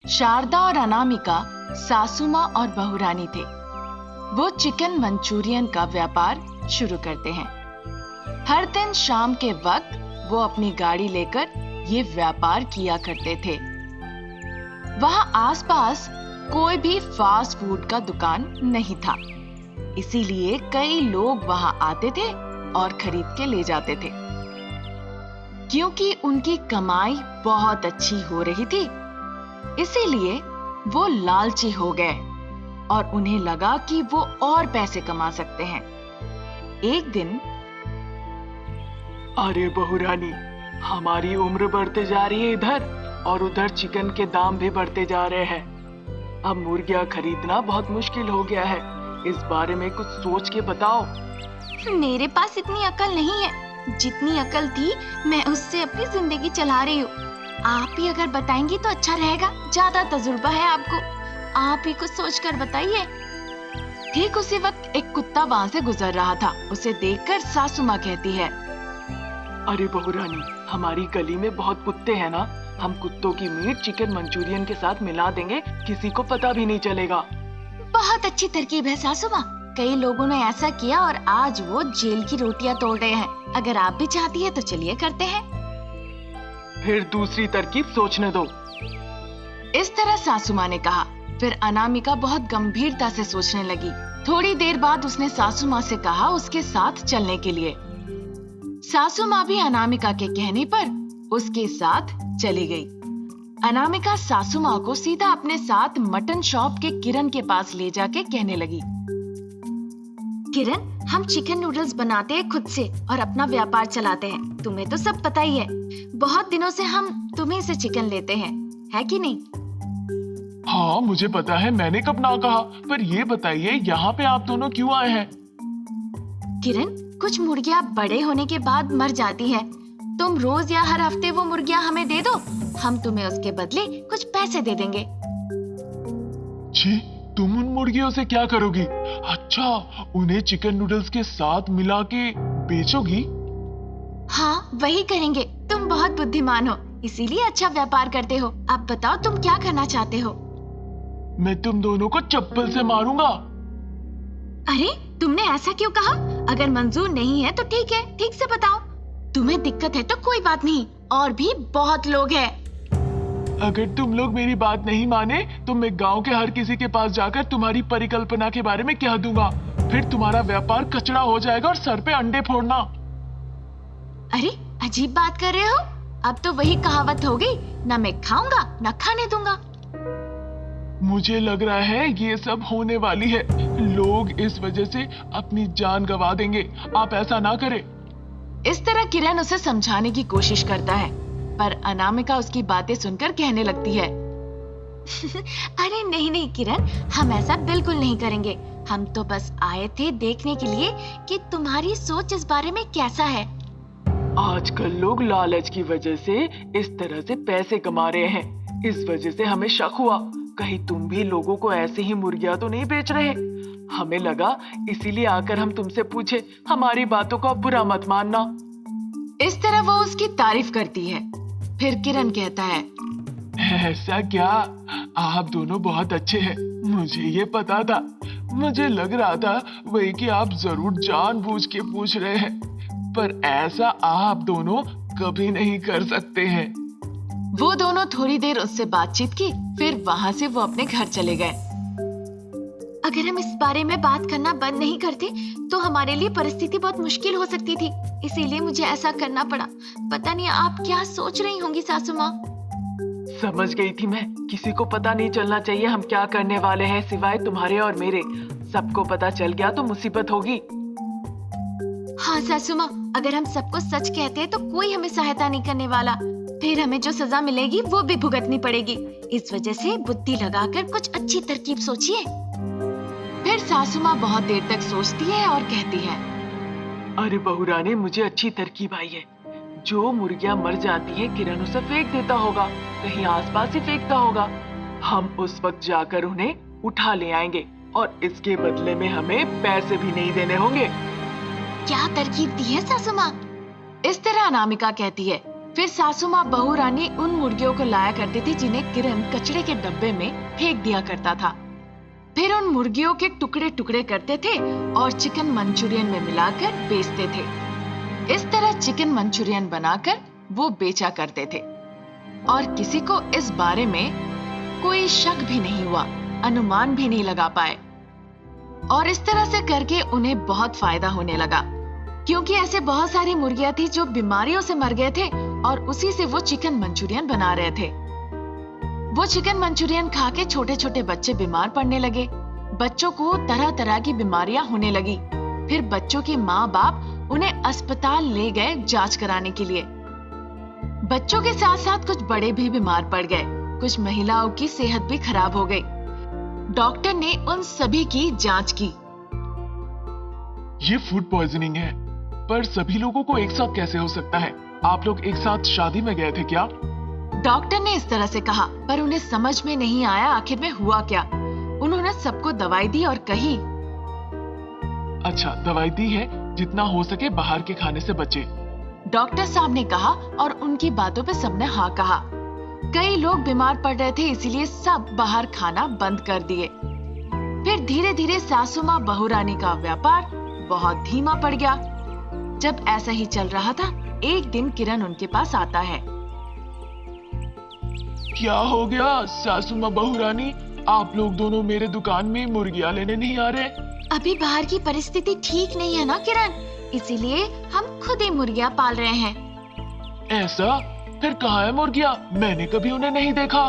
शारदा और अनामिका सासू माँ और बहुरानी थे। वो चिकन मंचूरियन का व्यापार शुरू करते हैं। हर दिन शाम के वक्त वो अपनी गाड़ी लेकर ये व्यापार किया करते थे। वहां आसपास कोई भी फास्ट फूड का दुकान नहीं था, इसीलिए कई लोग वहां आते थे और खरीद के ले जाते थे। क्योंकि उनकी कमाई बहुत अच्छी हो रही थी, इसीलिए वो लालची हो गए और उन्हें लगा कि वो और पैसे कमा सकते हैं। एक दिन, अरे बहुरानी, हमारी उम्र बढ़ते जा रही है इधर, और उधर चिकन के दाम भी बढ़ते जा रहे हैं। अब मुर्गियां खरीदना बहुत मुश्किल हो गया है। इस बारे में कुछ सोच के बताओ। मेरे पास इतनी अकल नहीं है। जितनी अकल थी मैं उससे अपनी जिंदगी चला रही हूँ। आप ही अगर बताएंगी तो अच्छा रहेगा। ज्यादा तजुर्बा है आपको, आप ही कुछ सोच कर बताइए। ठीक उसी वक्त एक कुत्ता वहां से गुजर रहा था। उसे देखकर सासू माँ कहती है, अरे बहुरानी, हमारी गली में बहुत कुत्ते हैं ना, हम कुत्तों की मीट चिकन मंचूरियन के साथ मिला देंगे, किसी को पता भी नहीं चलेगा। बहुत अच्छी तरकीब है सासू माँ। कई लोगों ने ऐसा किया और आज वो जेल की रोटियां तोड़ रहे हैं। अगर आप भी चाहती है तो चलिए करते हैं। फिर दूसरी तरकीब सोचने दो। इस तरह सासू माँ ने कहा। फिर अनामिका बहुत गंभीरता से सोचने लगी। थोड़ी देर बाद उसने सासू माँ से कहा उसके साथ चलने के लिए। सासू माँ भी अनामिका के कहने पर उसके साथ चली गई। अनामिका सासू माँ को सीधा अपने साथ मटन शॉप के किरण के पास ले जाके कहने लगी, किरण, हम चिकन नूडल्स बनाते हैं खुद से और अपना व्यापार चलाते हैं। तुम्हें तो सब पता ही है। बहुत दिनों से हम तुम्हीं से चिकन लेते हैं, है कि नहीं? हाँ, मुझे पता है, मैंने कब ना कहा। पर ये बताइए, यहाँ पे आप दोनों क्यों आए हैं? किरण, कुछ मुर्गियां बड़े होने के बाद मर जाती हैं। तुम रोज या हर हफ्ते वो मुर्गियां हमें दे दो, हम तुम्हें उसके बदले कुछ पैसे दे देंगे। छी, तुम उन मुर्गियों से क्या करोगी? अच्छा, उन्हें चिकन नूडल्स के साथ मिला के बेचोगी? हाँ, वही करेंगे। तुम बहुत बुद्धिमान हो, इसीलिए अच्छा व्यापार करते हो। अब बताओ तुम क्या करना चाहते हो? मैं तुम दोनों को चप्पल से मारूंगा। अरे, तुमने ऐसा क्यों कहा? अगर मंजूर नहीं है तो ठीक है, ठीक से बताओ। तुम्हें दिक्कत है तो कोई बात नहीं, और भी बहुत लोग हैं। अगर तुम लोग मेरी बात नहीं माने तो मैं गांव के हर किसी के पास जाकर तुम्हारी परिकल्पना के बारे में कह दूंगा। फिर तुम्हारा व्यापार कचड़ा हो जाएगा और सर पे अंडे फोड़ना। अरे, अजीब बात कर रहे हो। अब तो वही कहावत हो गई, ना मैं खाऊंगा ना खाने दूंगा। मुझे लग रहा है ये सब होने वाली है। लोग इस वजह से अपनी जान गंवा देंगे। आप ऐसा ना करें। इस तरह किरण उसे समझाने की कोशिश करता है, पर अनामिका उसकी बातें सुनकर कहने लगती है, अरे नहीं नहीं किरण, हम ऐसा बिल्कुल नहीं करेंगे। हम तो बस आए थे देखने के लिए कि तुम्हारी सोच इस बारे में कैसा है। आजकल लोग लालच की वजह से इस तरह से पैसे कमा रहे हैं। इस वजह से हमें शक हुआ, कहीं तुम भी लोगों को ऐसे ही मुर्गियां तो नहीं बेच रहे। हमें लगा, इसीलिए आकर हम तुमसे पूछे। हमारी बातों का बुरा मत मानना। इस तरह वो उसकी तारीफ करती है। फिर किरण कहता है, ऐसा क्या? आप दोनों बहुत अच्छे हैं। मुझे ये पता था। मुझे लग रहा था वही कि आप जरूर जानबूझ के पूछ रहे हैं, पर ऐसा आप दोनों कभी नहीं कर सकते हैं। वो दोनों थोड़ी देर उससे बातचीत की, फिर वहां से वो अपने घर चले गए। अगर हम इस बारे में बात करना बंद नहीं करते तो हमारे लिए परिस्थिति बहुत मुश्किल हो सकती थी। इसीलिए मुझे ऐसा करना पड़ा। पता नहीं आप क्या सोच रही होंगी सासू माँ। समझ गई थी मैं। किसी को पता नहीं चलना चाहिए हम क्या करने वाले हैं, सिवाय तुम्हारे और मेरे। सबको पता चल गया तो मुसीबत होगी। हाँ सासू माँ, अगर हम सबको सच कहते हैं तो कोई हमें सहायता नहीं करने वाला। फिर हमें जो सजा मिलेगी वो भी भुगतनी पड़ेगी। इस वजह से बुद्धि लगाकर कुछ अच्छी तरकीब सोचिए। फिर सासू माँ बहुत देर तक सोचती है और कहती है, अरे बहुरानी, मुझे अच्छी तरकीब आई है। जो मुर्गियां मर जाती हैं, किरण उसे फेंक देता होगा, कहीं आसपास ही फेंकता होगा। हम उस वक्त जाकर उन्हें उठा ले आएंगे और इसके बदले में हमें पैसे भी नहीं देने होंगे। क्या तरकीब दी है सासू माँ? इस तरह अनामिका कहती है। फिर सासू माँ बहू रानी उन मुर्गियों को लाया करती थी जिन्हें किरण कचरे के डब्बे में फेंक दिया करता था। फिर उन मुर्गियों के टुकड़े टुकड़े करते थे और चिकन मंचूरियन में मिलाकर बेचते थे। इस तरह चिकन मंचूरियन बनाकर वो बेचा करते थे और किसी को इस बारे में कोई शक भी नहीं हुआ, अनुमान भी नहीं लगा पाए। और इस तरह से करके उन्हें बहुत फायदा होने लगा, क्योंकि ऐसे बहुत सारी मुर्गियां थी जो बीमारियों से मर गए थे और उसी से वो चिकन मंचूरियन बना रहे थे। वो चिकन मंचूरियन खा के छोटे छोटे बच्चे बीमार पड़ने लगे। बच्चों को तरह तरह की बीमारियां होने लगी। फिर बच्चों के माँ बाप उन्हें अस्पताल ले गए जांच कराने के लिए। बच्चों के साथ साथ कुछ बड़े भी बीमार पड़ गए। कुछ महिलाओं की सेहत भी खराब हो गई। डॉक्टर ने उन सभी की जांच की। ये फूड पॉइजनिंग है, पर सभी लोगों को एक साथ कैसे हो सकता है? आप लोग एक साथ शादी में गए थे क्या? डॉक्टर ने इस तरह से कहा, पर उन्हें समझ में नहीं आया आखिर में हुआ क्या। उन्होंने सबको दवाई दी और कही, अच्छा, दवाई दी है, जितना हो सके बाहर के खाने से बचे। डॉक्टर साहब ने कहा और उनकी बातों पे सबने हाँ कहा। कई लोग बीमार पड़ रहे थे, इसीलिए सब बाहर खाना बंद कर दिए। फिर धीरे धीरे सासू माँ बहू रानी का व्यापार बहुत धीमा पड़ गया। जब ऐसा ही चल रहा था, एक दिन किरण उनके पास आता है। क्या हो गया सासू माँ बहू रानी, आप लोग दोनों मेरे दुकान में मुर्गियां लेने नहीं आ रहे? अभी बाहर की परिस्थिति ठीक नहीं है ना किरण, इसीलिए हम खुद ही मुर्गियां पाल रहे हैं। ऐसा? फिर कहाँ है मुर्गियां? मैंने कभी उन्हें नहीं देखा।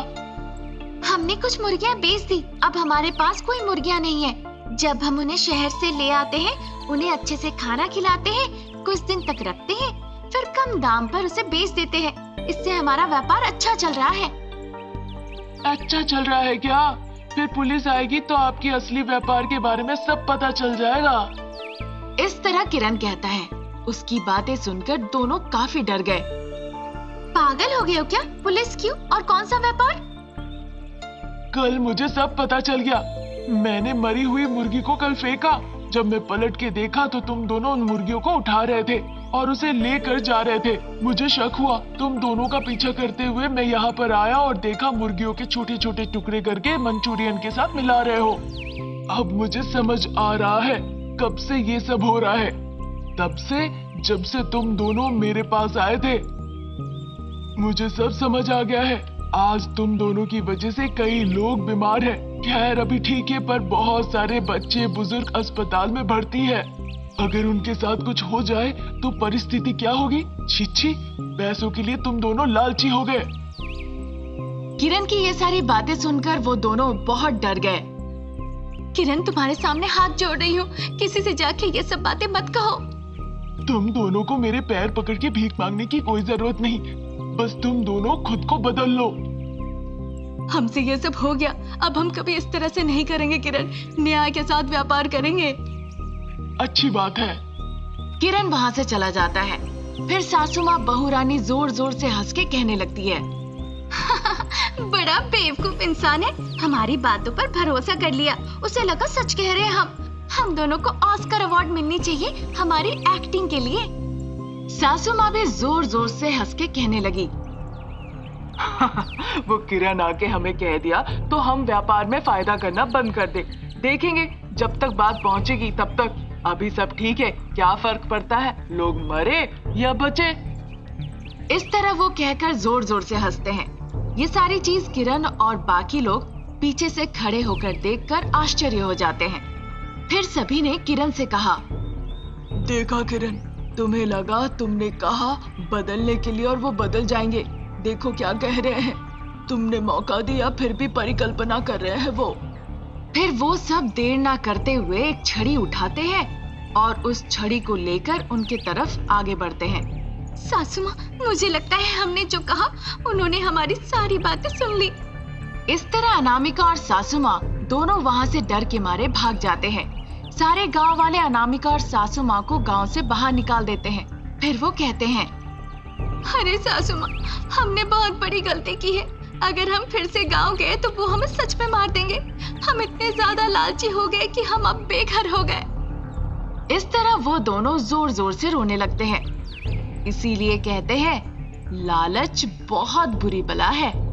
हमने कुछ मुर्गियां बेच दी, अब हमारे पास कोई मुर्गियां नहीं है। जब हम उन्हें शहर से ले आते हैं, उन्हें अच्छे से खाना खिलाते हैं, कुछ दिन तक रखते हैं, फिर कम दाम पर उसे बेच देते हैं। इससे हमारा व्यापार अच्छा चल रहा है। अच्छा चल रहा है क्या? फिर पुलिस आएगी तो आपकी असली व्यापार के बारे में सब पता चल जाएगा। इस तरह किरण कहता है। उसकी बातें सुनकर दोनों काफी डर गए। पागल हो गए हो क्या? पुलिस क्यों और कौन सा व्यापार? कल मुझे सब पता चल गया। मैंने मरी हुई मुर्गी को कल फेंका। जब मैं पलट के देखा तो तुम दोनों उन मुर्गियों को उठा रहे थे और उसे लेकर जा रहे थे। मुझे शक हुआ, तुम दोनों का पीछा करते हुए मैं यहाँ पर आया और देखा मुर्गियों के छोटे छोटे टुकड़े करके मंचूरियन के साथ मिला रहे हो। अब मुझे समझ आ रहा है कब से ये सब हो रहा है। तब से, जब से तुम दोनों मेरे पास आए थे, मुझे सब समझ आ गया है। आज तुम दोनों की वजह से कई लोग बीमार हैं। खैर अभी ठीक है, पर बहुत सारे बच्चे बुजुर्ग अस्पताल में भर्ती है। अगर उनके साथ कुछ हो जाए तो परिस्थिति क्या होगी? छी, पैसों के लिए तुम दोनों लालची हो गए। किरण की ये सारी बातें सुनकर वो दोनों बहुत डर गए। किरण, तुम्हारे सामने हाथ जोड़ रही हूँ, किसी से जाके ये सब बातें मत कहो। तुम दोनों को मेरे पैर पकड़ के भीख मांगने की कोई जरूरत नहीं, बस तुम दोनों खुद को बदल लो। हमसे ये सब हो गया, अब हम कभी इस तरह से नहीं करेंगे किरण, न्याय के साथ व्यापार करेंगे। अच्छी बात है। किरण वहाँ से चला जाता है। फिर सासू माँ बहू रानी जोर जोर से हंस के कहने लगती है, बड़ा बेवकूफ इंसान है, हमारी बातों पर भरोसा कर लिया। उसे लगा सच कह रहे हैं हम दोनों को ऑस्कर अवार्ड मिलनी चाहिए हमारी एक्टिंग के लिए। सासू माँ भी जोर जोर से हंस के कहने लगी, वो किरण आके हमें कह दिया तो हम व्यापार में फायदा करना बंद कर दे। देखेंगे जब तक बात पहुंचेगी तब तक। अभी सब ठीक है, क्या फर्क पड़ता है लोग मरे या बचे। इस तरह वो कहकर जोर जोर से हंसते हैं। ये सारी चीज किरण और बाकी लोग पीछे से खड़े होकर देखकर आश्चर्य हो जाते हैं। फिर सभी ने किरण से कहा, देखा किरण, तुम्हें लगा तुमने कहा बदलने के लिए और वो बदल जाएंगे। देखो क्या कह रहे हैं, तुमने मौका दिया फिर भी परिकल्पना कर रहे हैं वो। फिर वो सब देर ना करते हुए एक छड़ी उठाते हैं और उस छड़ी को लेकर उनके तरफ आगे बढ़ते हैं। सासू माँ, मुझे लगता है हमने जो कहा उन्होंने हमारी सारी बातें सुन ली। इस तरह अनामिका और सासू माँ दोनों वहाँ से डर के मारे भाग जाते हैं। सारे गांव वाले अनामिका और सासू माँ को गांव से बाहर निकाल देते हैं। फिर वो कहते हैं, अरे सासू माँ, हमने बहुत बड़ी गलती की है। अगर हम फिर से गांव गए तो वो हमें सच में मार देंगे। हम इतने ज्यादा लालची हो गए कि हम अब बेघर हो गए। इस तरह वो दोनों जोर जोर से रोने लगते हैं। इसीलिए कहते हैं, लालच बहुत बुरी बला है।